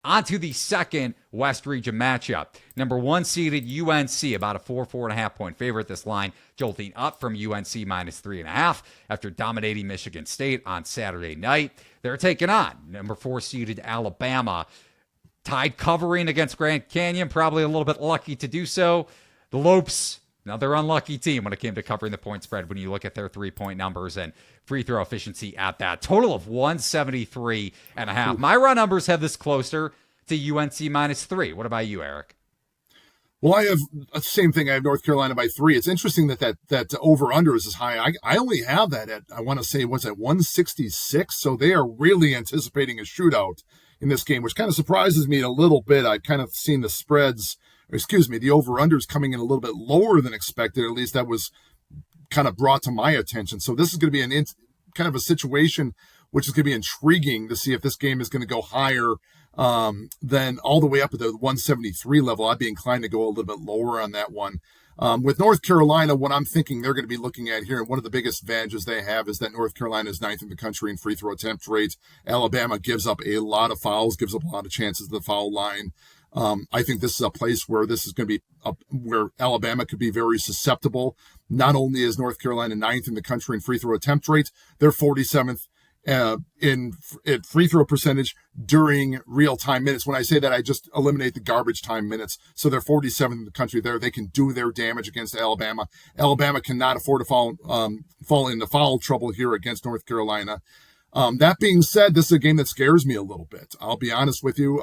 On to the second West Region matchup. Number 1 seeded UNC, about a 4.5 point favorite. This line jolting up from UNC minus 3.5 after dominating Michigan State on Saturday night. They're taking on number 4 seeded Alabama. Tide covering against Grand Canyon, probably a little bit lucky to do so. The Lopes, another unlucky team when it came to covering the point spread when you look at their 3-point numbers and free throw efficiency at that. Total of 173.5. My raw numbers have this closer to UNC minus 3. What about you, Eric? Well, I have the same thing. I have North Carolina by 3. It's interesting that over-under is as high. I only have that at, I want to say, what's that, 166? So they are really anticipating a shootout in this game, which kind of surprises me a little bit. I've kind of seen the over-unders coming in a little bit lower than expected. At least that was kind of brought to my attention. So this is going to be kind of a situation which is going to be intriguing to see if this game is going to go higher than all the way up at the 173 level. I'd be inclined to go a little bit lower on that one. With North Carolina, what I'm thinking they're going to be looking at here, and one of the biggest advantages they have is that North Carolina is 9th in the country in free throw attempt rate. Alabama gives up a lot of fouls, gives up a lot of chances at the foul line. I think this is a place where this is going to be where Alabama could be very susceptible. Not only is North Carolina 9th in the country in free throw attempt rate, they're 47th in free throw percentage during real time minutes. When I say that, I just eliminate the garbage time minutes. So they're 47th in the country there. They can do their damage against Alabama. Alabama cannot afford to fall into foul trouble here against North Carolina. That being said, this is a game that scares me a little bit. I'll be honest with you.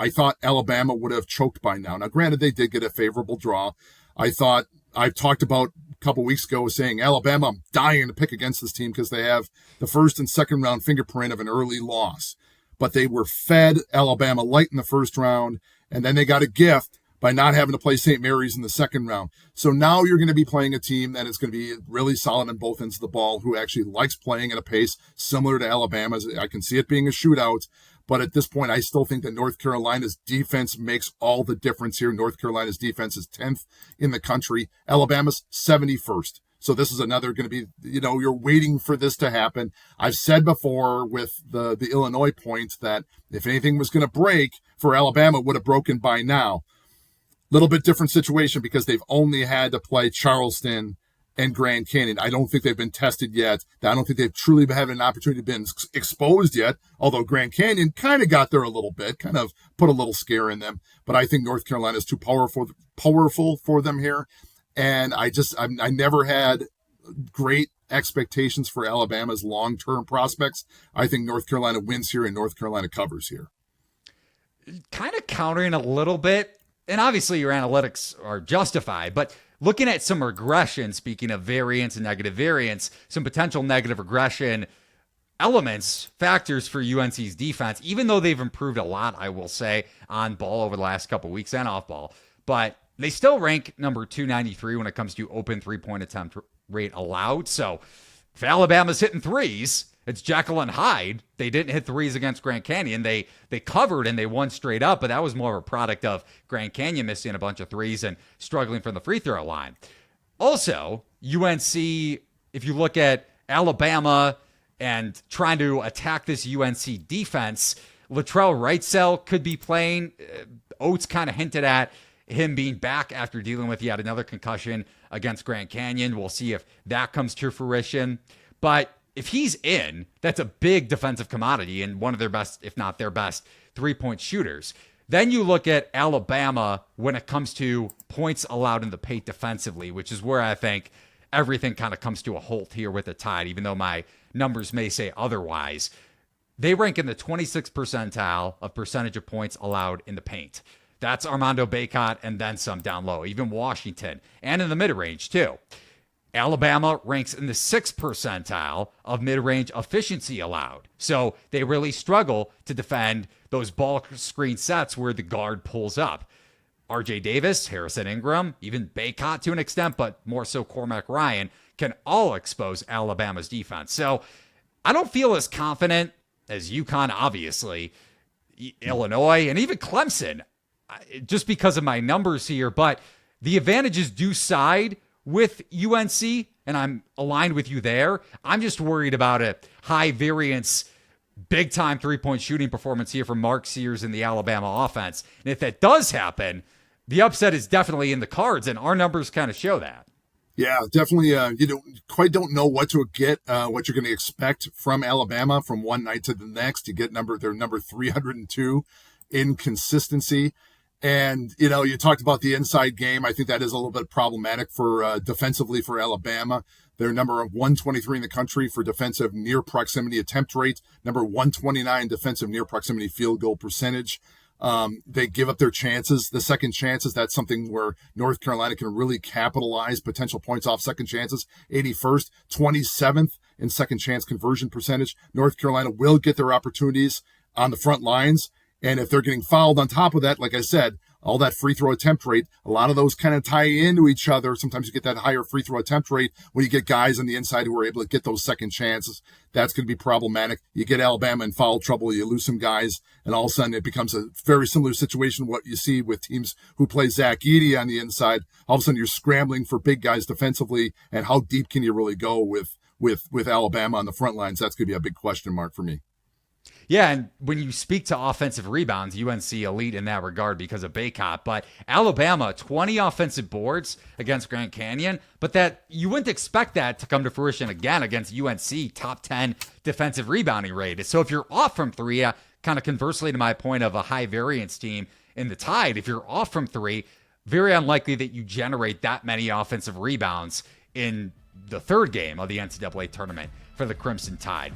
I thought Alabama would have choked by now. Now, granted, they did get a favorable draw. I talked about a couple weeks ago saying Alabama, I'm dying to pick against this team because they have the first and second round fingerprint of an early loss. But they were fed Alabama light in the first round, and then they got a gift by not having to play St. Mary's in the second round. So now you're going to be playing a team that is going to be really solid on both ends of the ball, who actually likes playing at a pace similar to Alabama's. I can see it being a shootout. But at this point, I still think that North Carolina's defense makes all the difference here. North Carolina's defense is 10th in the country. Alabama's 71st. So this is another going to be, you're waiting for this to happen. I've said before with the Illinois point that if anything was going to break for Alabama, it would have broken by now. Little bit different situation because they've only had to play Charleston and Grand Canyon. I don't think they've been tested yet. I don't think they've truly had an opportunity to be exposed yet, although Grand Canyon kind of got there a little bit, kind of put a little scare in them. But I think North Carolina is too powerful for them here. And I never had great expectations for Alabama's long-term prospects. I think North Carolina wins here and North Carolina covers here. Kind of countering a little bit, and obviously your analytics are justified, but looking at some regression, speaking of variance and negative variance, some potential negative regression elements, factors for UNC's defense, even though they've improved a lot, I will say, on ball over the last couple of weeks and off ball. But they still rank number 293 when it comes to open three-point attempt rate allowed. So if Alabama's hitting threes, it's Jekyll and Hyde. They didn't hit threes against Grand Canyon. They covered and they won straight up, but that was more of a product of Grand Canyon missing a bunch of threes and struggling from the free throw line. Also, UNC, if you look at Alabama and trying to attack this UNC defense, Latrell Wrightsell could be playing. Oates kind of hinted at him being back after dealing with yet another concussion against Grand Canyon. We'll see if that comes to fruition. But if he's in, that's a big defensive commodity and one of their best, if not their best, three-point shooters. Then you look at Alabama when it comes to points allowed in the paint defensively, which is where I think everything kind of comes to a halt here with the Tide, even though my numbers may say otherwise. They rank in the 26th percentile of percentage of points allowed in the paint. That's Armando Bacot and then some down low, even Washington, and in the mid-range too. Alabama ranks in the 6th percentile of mid-range efficiency allowed. So they really struggle to defend those ball screen sets where the guard pulls up. RJ Davis, Harrison Ingram, even Bacot to an extent, but more so Cormac Ryan, can all expose Alabama's defense. So I don't feel as confident as UConn, obviously, Illinois, and even Clemson, just because of my numbers here. But the advantages do side with UNC, and I'm aligned with you there. I'm just worried about a high variance big time 3-point shooting performance here from Mark Sears in the Alabama offense. And if that does happen, the upset is definitely in the cards, and our numbers kind of show that. Yeah, definitely. Don't know what to get, what you're going to expect from Alabama from one night to the next. You get their number 302 in consistency. And, you talked about the inside game. I think that is a little bit problematic for defensively for Alabama. They're number 123 in the country for defensive near proximity attempt rate, number 129 defensive near proximity field goal percentage. They give up their chances, the second chances. That's something where North Carolina can really capitalize potential points off second chances. 81st, 27th in second chance conversion percentage. North Carolina will get their opportunities on the front lines. And if they're getting fouled on top of that, like I said, all that free throw attempt rate, a lot of those kind of tie into each other. Sometimes you get that higher free throw attempt rate when you get guys on the inside who are able to get those second chances. That's going to be problematic. You get Alabama in foul trouble, you lose some guys, and all of a sudden it becomes a very similar situation to what you see with teams who play Zach Edey on the inside. All of a sudden you're scrambling for big guys defensively, and how deep can you really go with Alabama on the front lines? That's going to be a big question mark for me. Yeah, and when you speak to offensive rebounds, UNC elite in that regard because of Baycott. But Alabama, 20 offensive boards against Grand Canyon, but that you wouldn't expect that to come to fruition again against UNC, top 10 defensive rebounding rate. So if you're off from three, kind of conversely to my point of a high variance team in the Tide, if you're off from three, very unlikely that you generate that many offensive rebounds in the third game of the NCAA tournament for the Crimson Tide.